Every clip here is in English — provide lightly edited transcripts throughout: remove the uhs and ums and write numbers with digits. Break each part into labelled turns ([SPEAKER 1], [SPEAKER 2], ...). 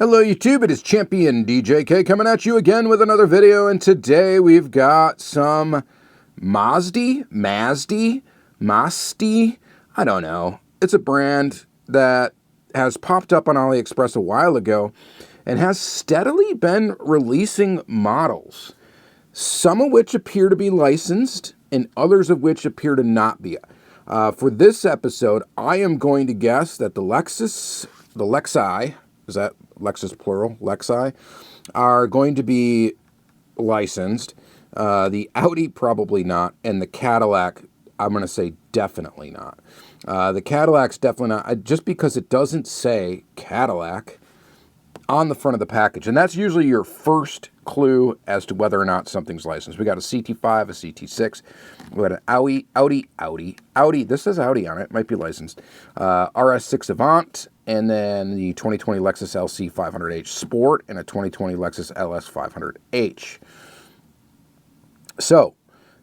[SPEAKER 1] Hello YouTube, it is Championdjk coming at you again with another video, and today we've got some Masdi, I don't know. It's a brand that has popped up on AliExpress a while ago and has steadily been releasing models, some of which appear to be licensed and others of which appear to not be. For this episode, I am going to guess that the Lexi, is that Lexus plural? Lexi, are going to be licensed. The Audi probably not, and the Cadillac, I'm going to say definitely not. The Cadillac's definitely not, just because it doesn't say Cadillac on the front of the package, and that's usually your first clue as to whether or not something's licensed. We got a CT5, a CT6, we got an Audi. This says Audi on it, might be licensed. RS6 Avant, and then the 2020 Lexus LC500H Sport, and a 2020 Lexus LS500H. So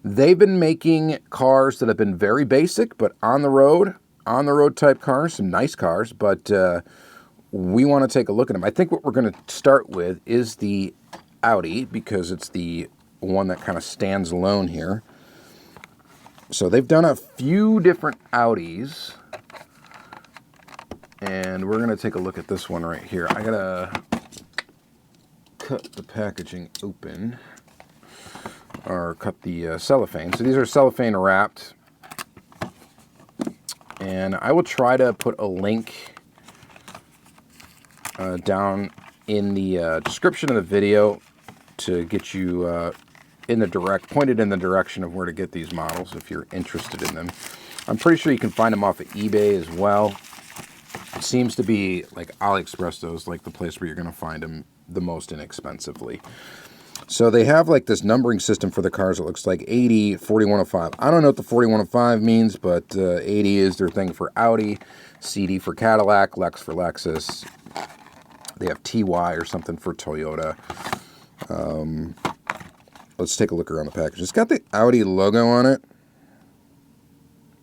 [SPEAKER 1] they've been making cars that have been very basic, but on the road type cars, some nice cars, but we want to take a look at them. I think what we're going to start with is the Audi, because it's the one that kind of stands alone here. So they've done a few different Audis, and we're going to take a look at this one right here. I got to cut the packaging open, or cut the cellophane. So these are cellophane wrapped, and I will try to put a link down in the description of the video to get you pointed in the direction of where to get these models if you're interested in them. I'm pretty sure you can find them off of eBay as well. It seems to be like AliExpress, though, is like the place where you're going to find them the most inexpensively. So they have like this numbering system for the cars. It looks like 80, 4105. I don't know what the 4105 means, but 80 is their thing for Audi, CD for Cadillac, Lex for Lexus. They have TY or something for Toyota. Let's take a look around the package. It's got the Audi logo on it.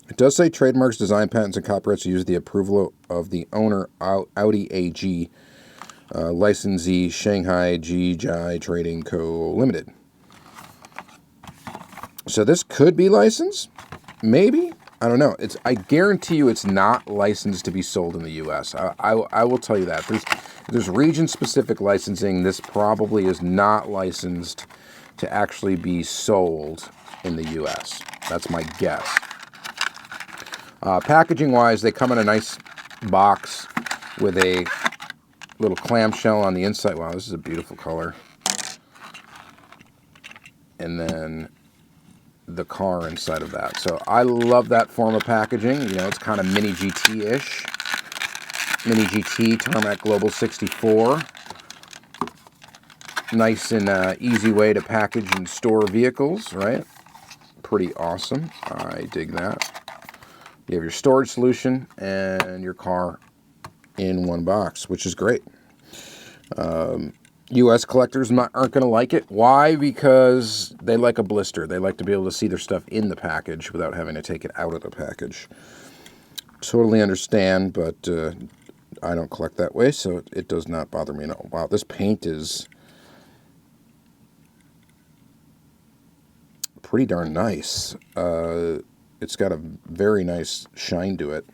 [SPEAKER 1] It does say trademarks, design patents, and copyrights use the approval of the owner, Audi AG, licensee, Shanghai GJI Trading Co. Limited. So this could be licensed, maybe. I don't know. I guarantee you it's not licensed to be sold in the U.S. I will tell you that. There's region-specific licensing. This probably is not licensed to actually be sold in the U.S. That's my guess. Packaging-wise, they come in a nice box with a little clamshell on the inside. Wow, this is a beautiful color. And then the car inside of that. So I love that form of packaging. You know, it's kind of mini GT-ish. Mini GT, Tarmac Global 64. Nice and easy way to package and store vehicles, right? Pretty awesome. I dig that. You have your storage solution and your car in one box, which is great. U.S. collectors aren't going to like it. Why? Because they like a blister. They like to be able to see their stuff in the package without having to take it out of the package. Totally understand, but I don't collect that way, so it does not bother me at all. Wow, this paint is pretty darn nice. It's got a very nice shine to it.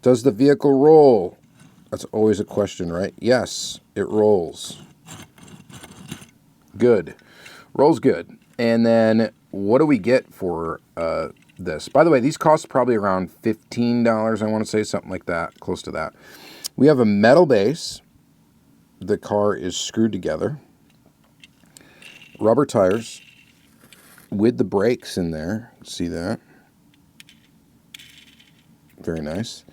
[SPEAKER 1] Does the vehicle roll? That's always a question, right? Yes, it rolls. Good. Rolls good. And then what do we get for this? By the way, these cost probably around $15, I want to say, something like that, close to that. We have a metal base. The car is screwed together. Rubber tires with the brakes in there. See that? Very nice.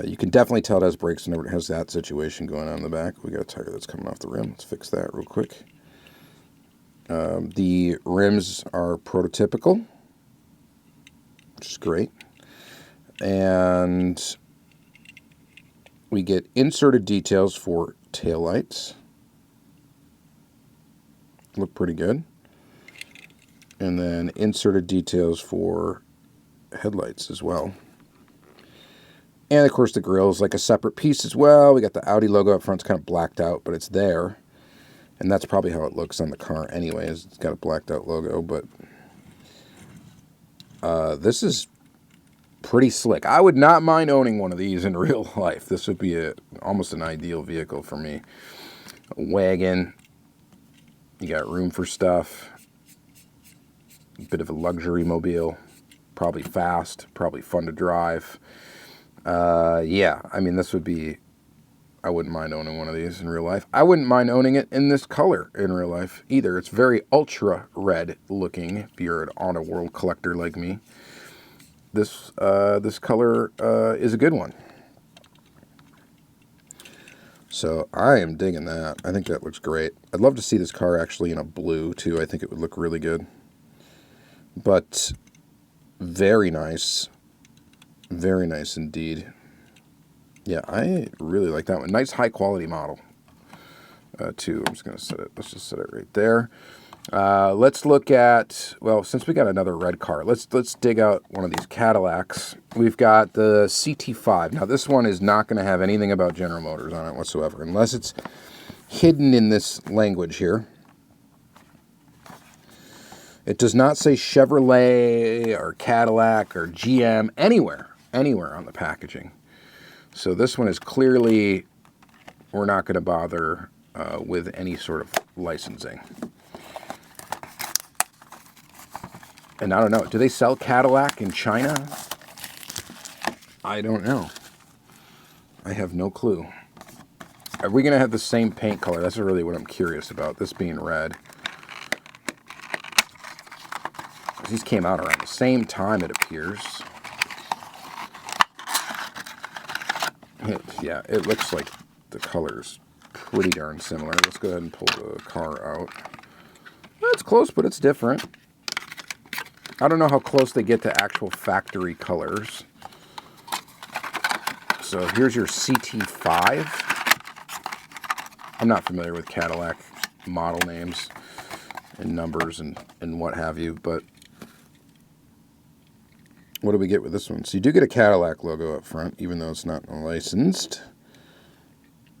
[SPEAKER 1] You can definitely tell it has brakes whenever it has that situation going on in the back. We got a tire that's coming off the rim. Let's fix that real quick. The rims are prototypical, which is great. And we get inserted details for taillights. Look pretty good. And then inserted details for headlights as well. And of course the grille is like a separate piece as well. We got the Audi logo up front. It's kind of blacked out, but it's there. And that's probably how it looks on the car anyways. It's got a blacked out logo, but this is pretty slick. I would not mind owning one of these in real life. This would be almost an ideal vehicle for me. A wagon. You got room for stuff. A bit of a luxury mobile. Probably fast. Probably fun to drive. Yeah, I mean, this would be... I wouldn't mind owning one of these in real life. I wouldn't mind owning it in this color in real life either. It's very ultra red looking if you're an Auto World collector like me. This color is a good one. So I am digging that. I think that looks great. I'd love to see this car actually in a blue too. I think it would look really good. But very nice. Very nice indeed. Yeah, I really like that one. Nice high quality model too. I'm just going to set it. Let's just set it right there. Let's look at, well, since we got another red car, let's dig out one of these Cadillacs. We've got the CT5. Now this one is not going to have anything about General Motors on it whatsoever, unless it's hidden in this language here. It does not say Chevrolet or Cadillac or GM anywhere on the packaging. So this one is clearly, we're not going to bother with any sort of licensing. And I don't know, do they sell Cadillac in China? I don't know. I have no clue. Are we going to have the same paint color? That's really what I'm curious about, this being red. These came out around the same time, it appears. Yeah, it looks like the color's pretty darn similar. Let's go ahead and pull the car out. Well, it's close, but it's different. I don't know how close they get to actual factory colors. So here's your CT5. I'm not familiar with Cadillac model names and numbers and what have you, but what do we get with this one? So you do get a Cadillac logo up front, even though it's not licensed.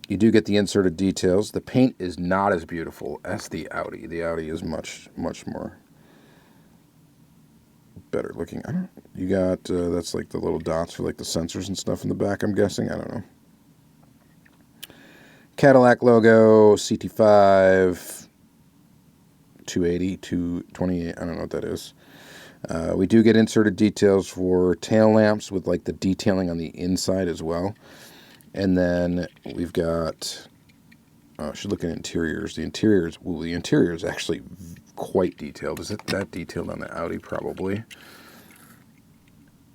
[SPEAKER 1] You do get the inserted details. The paint is not as beautiful as the Audi. The Audi is much more better looking. You got, that's like the little dots for like the sensors and stuff in the back, I'm guessing. I don't know. Cadillac logo, CT5, 280, 228, I don't know what that is. We do get inserted details for tail lamps with like the detailing on the inside as well. And then we've got, I should look at interiors. The interior is actually quite detailed. Is it that detailed on the Audi? Probably.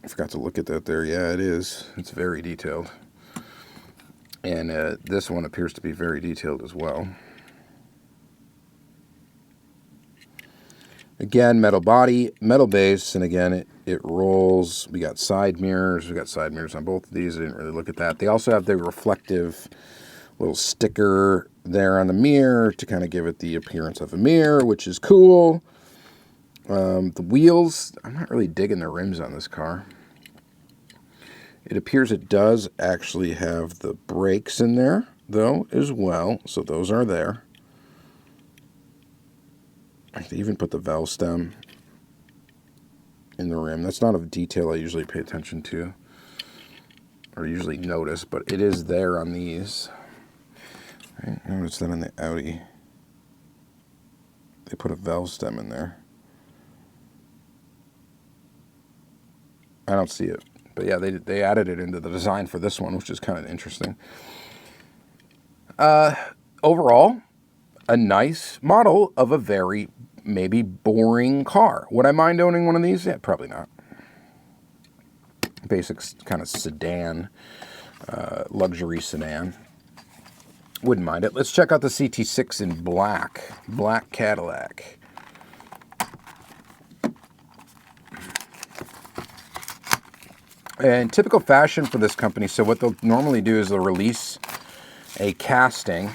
[SPEAKER 1] I forgot to look at that there. Yeah, it is. It's very detailed. And this one appears to be very detailed as well. Again, metal body, metal base, and again, it rolls. We got side mirrors. We got side mirrors on both of these. I didn't really look at that. They also have the reflective little sticker there on the mirror to kind of give it the appearance of a mirror, which is cool. The wheels, I'm not really digging the rims on this car. It appears it does actually have the brakes in there, though, as well. So those are there. They even put the valve stem in the rim. That's not a detail I usually pay attention to or usually notice, but it is there on these. I didn't notice that on the Audi. They put a valve stem in there. I don't see it. But yeah, they added it into the design for this one, which is kind of interesting. Overall, a nice model of a very maybe boring car. Would I mind owning one of these? Yeah, probably not. Basic kind of sedan, luxury sedan. Wouldn't mind it. Let's check out the CT6 in black Cadillac. And typical fashion for this company, so what they'll normally do is they'll release a casting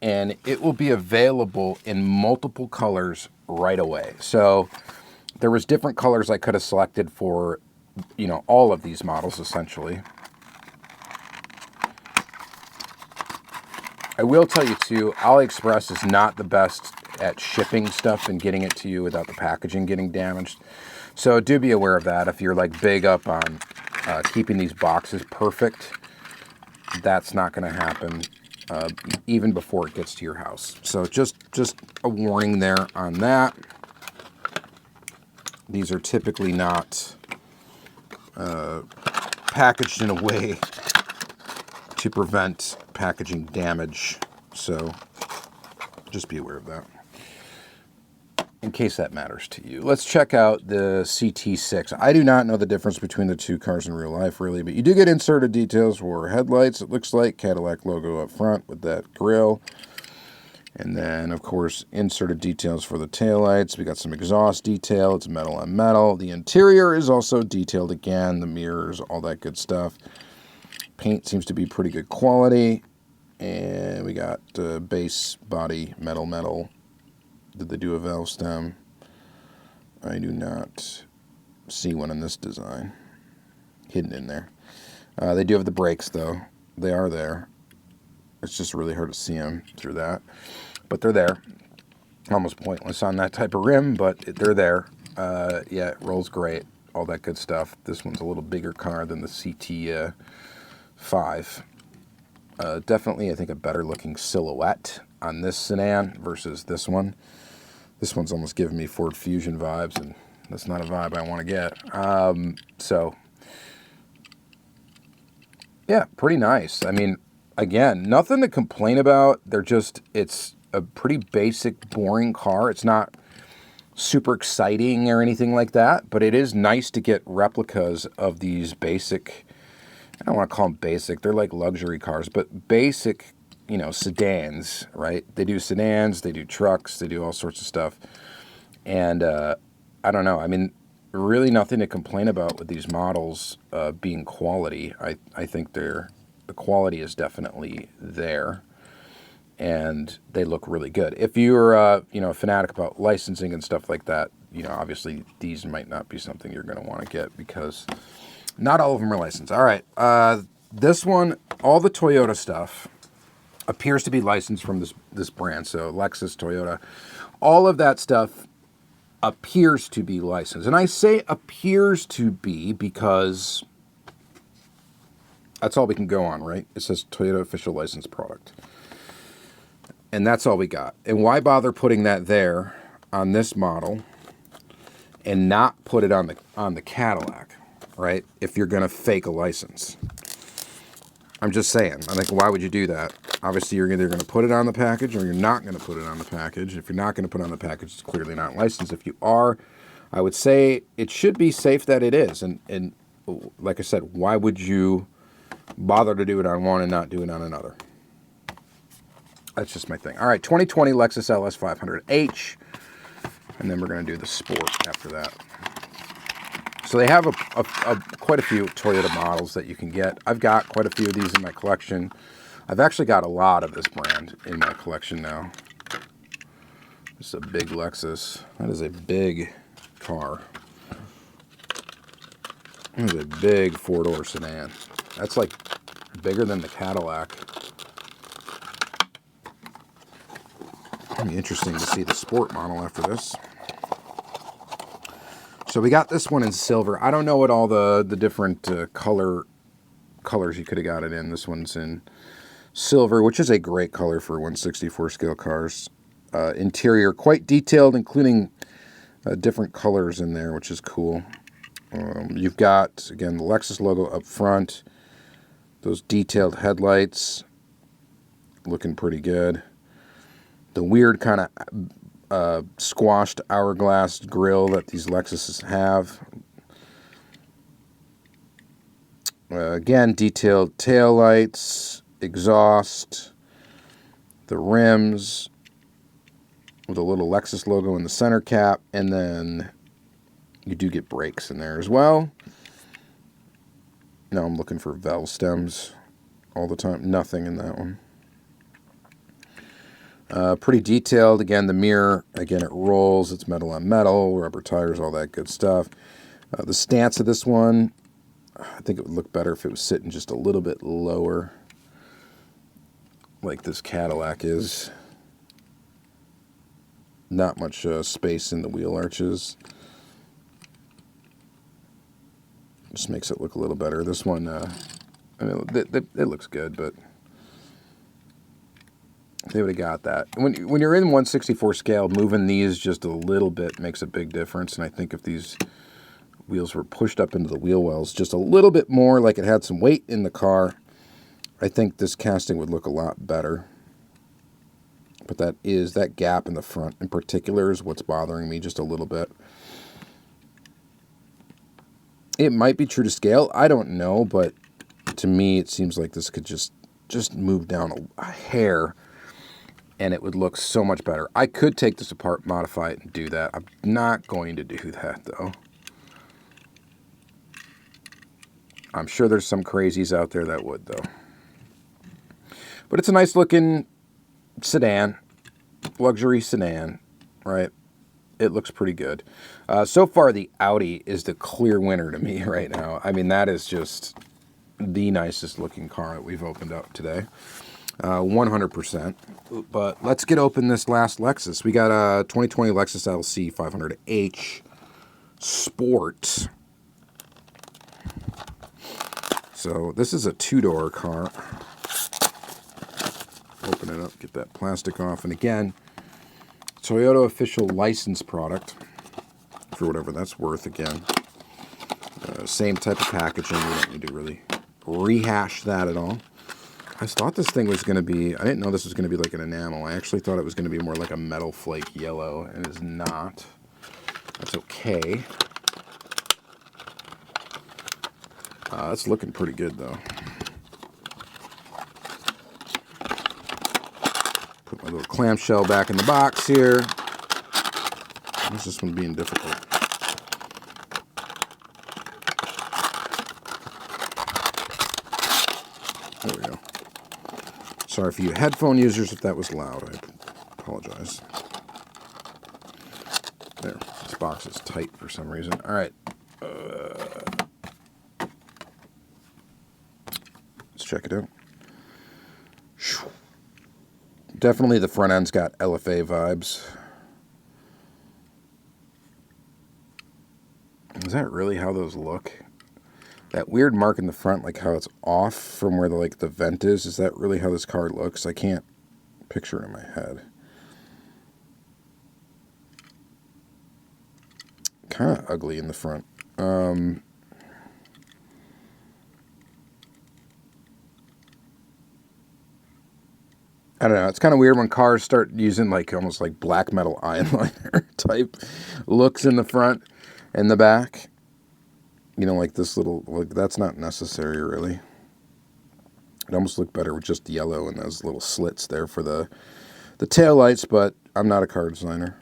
[SPEAKER 1] and it will be available in multiple colors right away. So there was different colors I could have selected for, you know, all of these models essentially. I will tell you too, AliExpress is not the best at shipping stuff and getting it to you without the packaging getting damaged. So do be aware of that. If you're like big up on keeping these boxes perfect, that's not going to happen even before it gets to your house. So just a warning there on that. These are typically not packaged in a way to prevent packaging damage. So just be aware of that, in case that matters to you. Let's check out the CT6. I do not know the difference between the two cars in real life, really, but you do get inserted details for headlights, it looks like. Cadillac logo up front with that grille. And then, of course, inserted details for the taillights. We got some exhaust detail. It's metal on metal. The interior is also detailed again. The mirrors, all that good stuff. Paint seems to be pretty good quality. And we got base body metal. Did they do a valve stem? I do not see one in this design. Hidden in there. They do have the brakes, though. They are there. It's just really hard to see them through that. But they're there. Almost pointless on that type of rim, but they're there. Yeah, it rolls great. All that good stuff. This one's a little bigger car than the CT5. Definitely, I think, a better looking silhouette on this sedan versus this one. This one's almost giving me Ford Fusion vibes, and that's not a vibe I want to get. So, yeah, pretty nice. I mean, again, nothing to complain about. It's a pretty basic, boring car. It's not super exciting or anything like that, but it is nice to get replicas of these basic, I don't want to call them basic, they're like luxury cars, but basic, sedans, right? They do sedans, they do trucks, they do all sorts of stuff. And I don't know, I mean, really nothing to complain about with these models being quality. I think the quality is definitely there, and they look really good. If you're a fanatic about licensing and stuff like that, obviously these might not be something you're going to want to get because not all of them are licensed. All right, this one, all the Toyota stuff appears to be licensed from this brand. So Lexus, Toyota, all of that stuff appears to be licensed. And I say appears to be because that's all we can go on, right? It says Toyota official licensed product. And that's all we got. And why bother putting that there on this model and not put it on the Cadillac, right? If you're going to fake a license. I'm just saying. I think, why would you do that? Obviously, you're either going to put it on the package or you're not going to put it on the package. If you're not going to put it on the package, it's clearly not licensed. If you are, I would say it should be safe that it is. And like I said, why would you bother to do it on one and not do it on another? That's just my thing. All right, 2020 Lexus LS500H. And then we're going to do the Sport after that. So they have quite a few Toyota models that you can get. I've got quite a few of these in my collection. I've actually got a lot of this brand in my collection now. This is a big Lexus. That is a big car. That is a big four-door sedan. That's like bigger than the Cadillac. It'll be interesting to see the Sport model after this. So we got this one in silver. I don't know what all the different colors you could have got it in. This one's in silver, which is a great color for 164 scale cars. Interior quite detailed, including different colors in there, which is cool. You've got, again, the Lexus logo up front. Those detailed headlights looking pretty good. The weird kind of squashed hourglass grille that these Lexuses have. Again, detailed taillights, exhaust, the rims with a little Lexus logo in the center cap, and then you do get brakes in there as well. Now I'm looking for valve stems all the time. Nothing in that one. Pretty detailed. Again, the mirror, again, it rolls. It's metal on metal, rubber tires, all that good stuff. The stance of this one, I think it would look better if it was sitting just a little bit lower. like this Cadillac is. Not much space in the wheel arches. Just makes it look a little better. This one, I mean, it looks good, but they would have got that. When you're in 1/64 scale, moving these just a little bit makes a big difference. And I think if these wheels were pushed up into the wheel wells just a little bit more, like it had some weight in the car, I think this casting would look a lot better. But that gap in the front in particular is what's bothering me just a little bit. It might be true to scale. I don't know, but to me it seems like this could just move down a hair and it would look so much better. I could take this apart, modify it, and do that. I'm not going to do that, though. I'm sure there's some crazies out there that would, though. But it's a nice looking sedan, luxury sedan, right? It looks pretty good. So far, the Audi is the clear winner to me right now. I mean, that is just the nicest looking car that we've opened up today. 100%. But let's get open this last Lexus. We got a 2020 Lexus LS500H Sport. So this is a two-door car. Open it up, get that plastic off. And again, Toyota official license product for whatever that's worth. Again, same type of packaging. We don't need to really rehash that at all. I thought this thing was going to be, I didn't know this was going to be like an enamel. I actually thought it was going to be more like a metal flake yellow, and it is not. That's okay. That's looking pretty good, though. Put my little clamshell back in the box here. What's this one being difficult? There we go. Sorry for you headphone users if that was loud. I apologize. There. This box is tight for some reason. All right. Let's check it out. Definitely the front end's got LFA vibes. Is that really how those look? That weird mark in the front, like how it's off from where the vent is that really how this car looks? I can't picture it in my head. Kind of ugly in the front. I don't know. It's kind of weird when cars start using almost like black metal eyeliner type looks in the front and the back. You know, like this little, that's not necessary really. It almost looked better with just yellow and those little slits there for the taillights, but I'm not a car designer.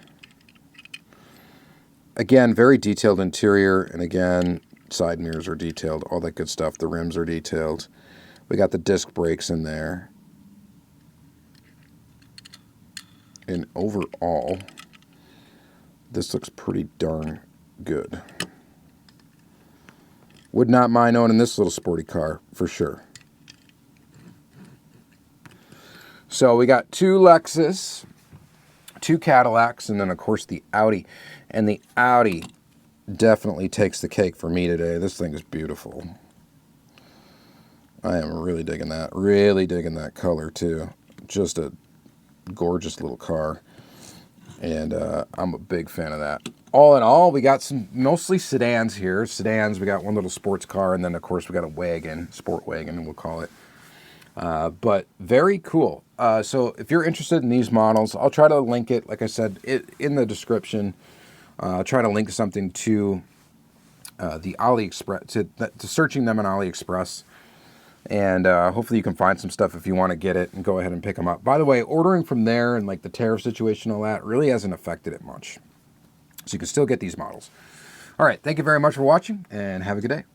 [SPEAKER 1] Again, very detailed interior, and again, side mirrors are detailed, all that good stuff. The rims are detailed. We got the disc brakes in there. And overall, this looks pretty darn good. Would not mind owning this little sporty car, for sure. So we got two Lexus, two Cadillacs, and then, of course, the Audi. And the Audi definitely takes the cake for me today. This thing is beautiful. I am really digging that. Really digging that color, too. Just a gorgeous little car. And I'm a big fan of that. All in all, we got some mostly sedans here. Sedans, we got one little sports car, and then, of course, we got a wagon, sport wagon, we'll call it. But very cool. So if you're interested in these models, I'll try to link it, like I said, in the description. I'll try to link something to the AliExpress, to searching them on AliExpress. And hopefully you can find some stuff if you want to get it and go ahead and pick them up. By the way, ordering from there and the tariff situation and all that really hasn't affected it much. So you can still get these models. All right, thank you very much for watching, and have a good day.